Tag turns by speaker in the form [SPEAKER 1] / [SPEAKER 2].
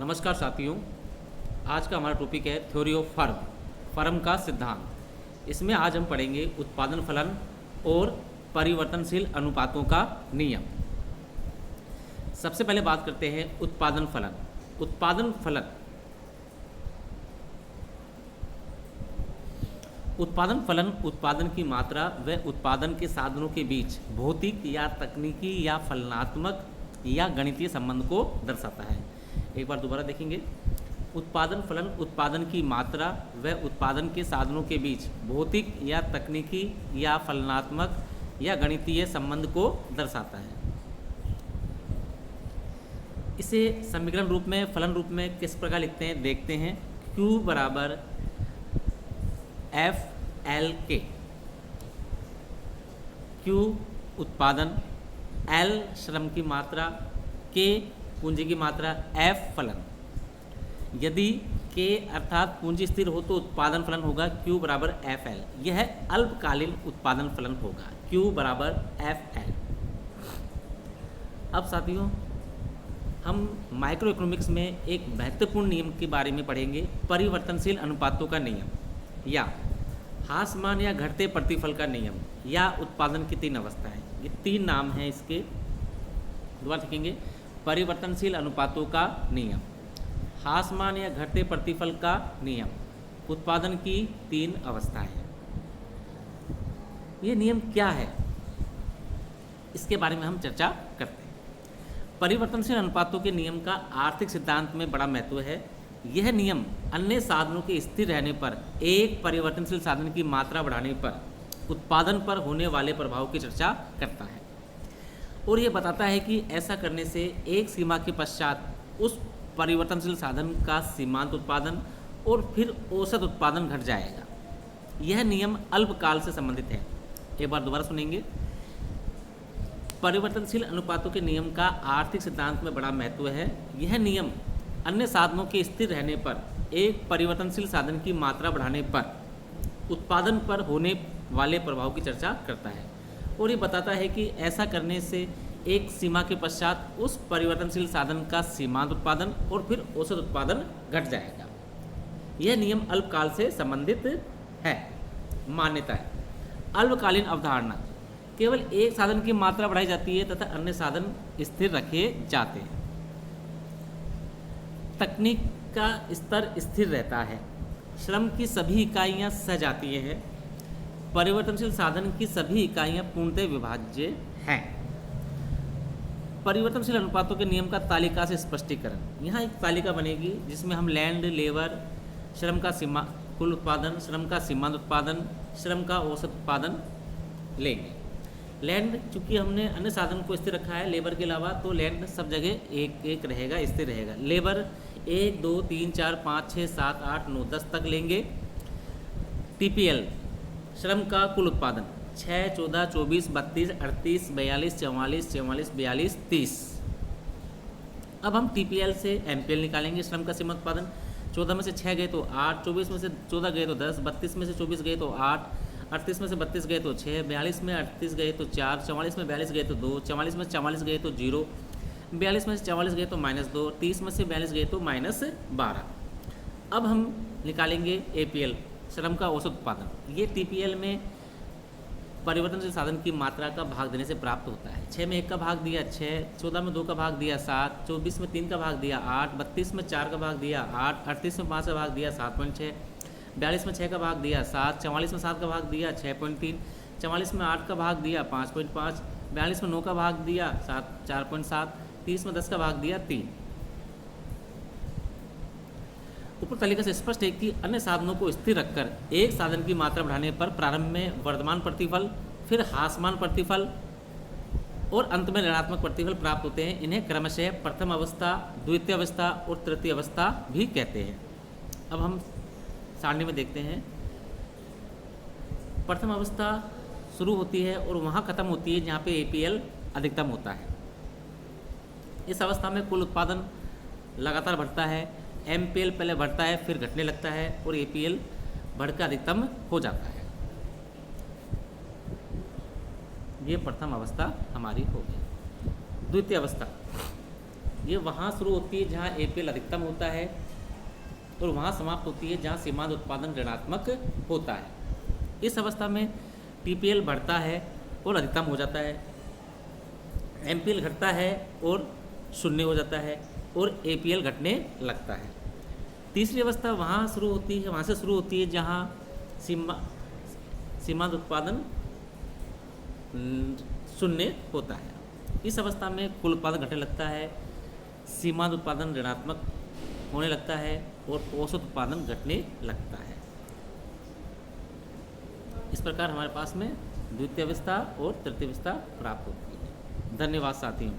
[SPEAKER 1] नमस्कार साथियों, आज का हमारा टॉपिक है थ्योरी ऑफ फर्म का सिद्धांत। इसमें आज हम पढ़ेंगे उत्पादन फलन और परिवर्तनशील अनुपातों का नियम। सबसे पहले बात करते हैं उत्पादन फलन। उत्पादन फलन उत्पादन की मात्रा व उत्पादन के साधनों के बीच भौतिक या तकनीकी या फलनात्मक या गणितीय संबंध को दर्शाता है। एक बार दोबारा देखेंगे। उत्पादन फलन उत्पादन की मात्रा व उत्पादन के साधनों के बीच भौतिक या तकनीकी या फलनात्मक या गणितीय संबंध को दर्शाता है। इसे समीकरण रूप में, फलन रूप में किस प्रकार लिखते हैं देखते हैं। Q बराबर FLK। Q उत्पादन, L श्रम की मात्रा, K पूंजी की मात्रा, F फलन। यदि K अर्थात पूंजी स्थिर हो तो उत्पादन फलन होगा Q बराबर FL। यह अल्पकालीन उत्पादन फलन होगा Q बराबर FL। अब साथियों, हम माइक्रो इकोनॉमिक्स में एक महत्वपूर्ण नियम के बारे में पढ़ेंगे, परिवर्तनशील अनुपातों का नियम या ह्रासमान या घटते प्रतिफल का नियम या उत्पादन की तीन अवस्थाएं। ये तीन नाम हैं इसके। दोबारा देखेंगे। परिवर्तनशील अनुपातों का नियम, ह्रासमान या घटते प्रतिफल का नियम, उत्पादन की तीन अवस्थाएं। ये नियम क्या है, इसके बारे में हम चर्चा करते हैं। परिवर्तनशील अनुपातों के नियम का आर्थिक सिद्धांत में बड़ा महत्व है। यह नियम अन्य साधनों के स्थिर रहने पर एक परिवर्तनशील साधन की मात्रा बढ़ाने पर उत्पादन पर होने वाले प्रभाव की चर्चा करता है और यह बताता है कि ऐसा करने से एक सीमा के पश्चात उस परिवर्तनशील साधन का सीमांत उत्पादन और फिर औसत उत्पादन घट जाएगा। यह नियम अल्पकाल से संबंधित है। एक बार दोबारा सुनेंगे। परिवर्तनशील अनुपातों के नियम का आर्थिक सिद्धांत में बड़ा महत्व है। यह नियम अन्य साधनों के स्थिर रहने पर एक परिवर्तनशील साधन की मात्रा बढ़ाने पर उत्पादन पर होने वाले प्रभाव की चर्चा करता है और ये बताता है कि ऐसा करने से एक सीमा के पश्चात उस परिवर्तनशील साधन का सीमांत उत्पादन और फिर औसत उत्पादन घट जाएगा। यह नियम अल्पकाल से संबंधित है। मान्यता है। अल्पकालीन अवधारणा, केवल एक साधन की मात्रा बढ़ाई जाती है तथा अन्य साधन स्थिर रखे जाते हैं। तकनीक का स्तर स्थिर रहता है। श्रम की सभी इकाइयाँ सजातीय हैं। परिवर्तनशील साधन की सभी इकाइयाँ पूर्णतः विभाज्य हैं। परिवर्तनशील अनुपातों के नियम का तालिका से स्पष्टीकरण। यहाँ एक तालिका बनेगी जिसमें हम लैंड, लेबर, श्रम का कुल उत्पादन, श्रम का सीमांत उत्पादन, श्रम का औसत उत्पादन लेंगे। लैंड चूंकि हमने अन्य साधन को स्थिर रखा है लेबर के अलावा, तो लैंड सब जगह एक एक रहेगा, स्थिर रहेगा। लेबर 1 2 3 4 5 6 7 8 9 10 तक लेंगे। TPL श्रम का कुल उत्पादन 6 14 24 32 38 42 44 44 42 30। अब हम TPL से MPL निकालेंगे। श्रम का सीमांत उत्पादन 14 में से 6 गए तो 8, 24 में से 14 गए तो 10, 32 में से 24 गए तो 8, 38 में से 32 गए तो 6, 42 में 38 गए तो 4, 44 में 42 गए तो 2, 44 में 44 गए तो 0, 42 में से 44 गए तो -2, 30 में से 42 गए तो -12। अब हम निकालेंगे APL श्रम का औसत उत्पादन। ये TPL में परिवर्तनशील साधन की मात्रा का भाग देने से प्राप्त होता है। 6 में 1 का भाग दिया 6, 14 में 2 का भाग दिया 7, 24 में 3 का भाग दिया 8, 32 में 4 का भाग दिया 8, 38 में 5 का भाग दिया 7.6, 42 में 6 का भाग दिया 7, 44 में 7 का भाग दिया 6.3, 44 में 8 का भाग दिया 5.5, 42 में 9 का भाग दिया 4.7, 30 में 10 का भाग दिया 3। ऊपर तालिका से स्पष्ट है कि अन्य साधनों को स्थिर रखकर एक साधन की मात्रा बढ़ाने पर प्रारंभ में वर्तमान प्रतिफल, फिर ह्रासमान प्रतिफल और अंत में ऋणात्मक प्रतिफल प्राप्त होते हैं। इन्हें क्रमशः प्रथम अवस्था, द्वितीय अवस्था और तृतीय अवस्था भी कहते हैं। अब हम सारणी में देखते हैं। प्रथम अवस्था शुरू होती है और वहाँ खत्म होती है जहाँ पे APL अधिकतम होता है। इस अवस्था में कुल उत्पादन लगातार बढ़ता है। MPL पहले बढ़ता है फिर घटने लगता है और APL बढ़कर अधिकतम हो जाता है। ये प्रथम अवस्था हमारी हो गई। द्वितीय अवस्था, ये वहाँ शुरू होती है जहाँ एपीएल अधिकतम होता है और वहाँ समाप्त होती है जहाँ सीमांत उत्पादन ऋणात्मक होता है। इस अवस्था में टीपीएल बढ़ता है और अधिकतम हो जाता है, एमपीएल घटता है और शून्य हो जाता है और एपीएल घटने लगता है। तीसरी अवस्था वहाँ से शुरू होती है जहाँ सीमांत उत्पादन शून्य होता है। इस अवस्था में कुल उत्पादन घटने लगता है, सीमांत उत्पादन ऋणात्मक होने लगता है और औसत उत्पादन घटने लगता है। इस प्रकार हमारे पास में द्वितीय अवस्था और तृतीय अवस्था प्राप्त होती है। धन्यवाद साथियों।